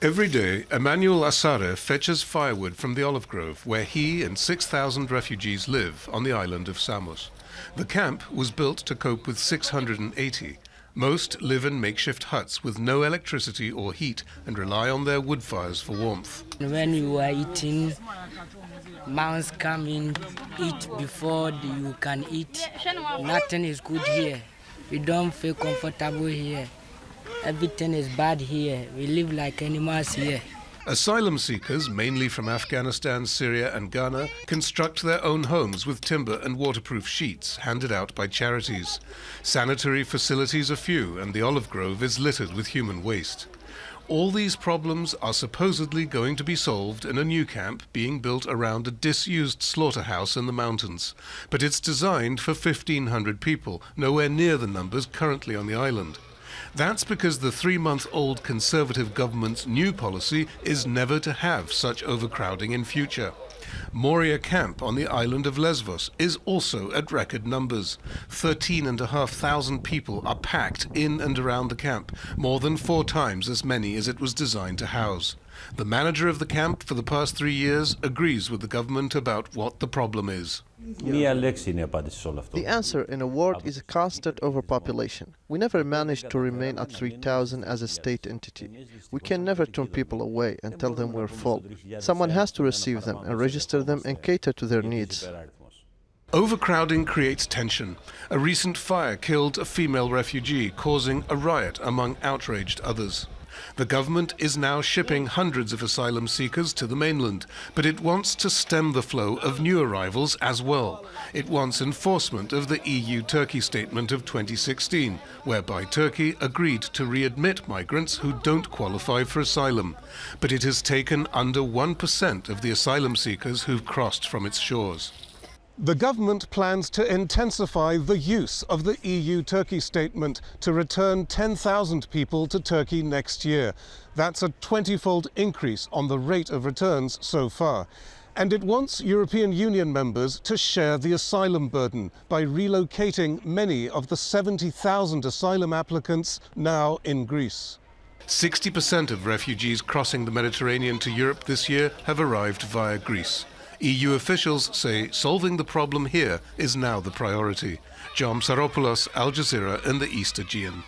Every day, Emmanuel Asare fetches firewood from the olive grove where he and 6,000 refugees live on the island of Samos. The camp was built to cope with 680. Most live in makeshift huts with no electricity or heat and rely on their wood fires for warmth. When you are eating, mouse come in, eat before you can eat. Nothing is good here. We don't feel comfortable here. Everything is bad here. We live like animals here. Asylum seekers, mainly from Afghanistan, Syria and Ghana, construct their own homes with timber and waterproof sheets handed out by charities. Sanitary facilities are few and the olive grove is littered with human waste. All these problems are supposedly going to be solved in a new camp being built around a disused slaughterhouse in the mountains. But it's designed for 1,500 people, nowhere near the numbers currently on the island. That's because the 3-month-old Conservative government's new policy is never to have such overcrowding in future. Moria camp on the island of Lesvos is also at record numbers. 13,500 people are packed in and around the camp, more than 4 times as many as it was designed to house. The manager of the camp for the past 3 years agrees with the government about what the problem is. The answer, in a word, is a constant overpopulation. We never managed to remain at 3,000 as a state entity. We can never turn people away and tell them we're full. Someone has to receive them and register them and cater to their needs. Overcrowding creates tension. A recent fire killed a female refugee, causing a riot among outraged others. The government is now shipping hundreds of asylum seekers to the mainland, but it wants to stem the flow of new arrivals as well. It wants enforcement of the EU-Turkey statement of 2016, whereby Turkey agreed to readmit migrants who don't qualify for asylum. But it has taken under 1% of the asylum seekers who've crossed from its shores. The government plans to intensify the use of the EU-Turkey statement to return 10,000 people to Turkey next year. That's a 20-fold increase on the rate of returns so far. And it wants European Union members to share the asylum burden by relocating many of the 70,000 asylum applicants now in Greece. 60% of refugees crossing the Mediterranean to Europe this year have arrived via Greece. EU officials say solving the problem here is now the priority. Psaropoulos, Al Jazeera in the East Aegean.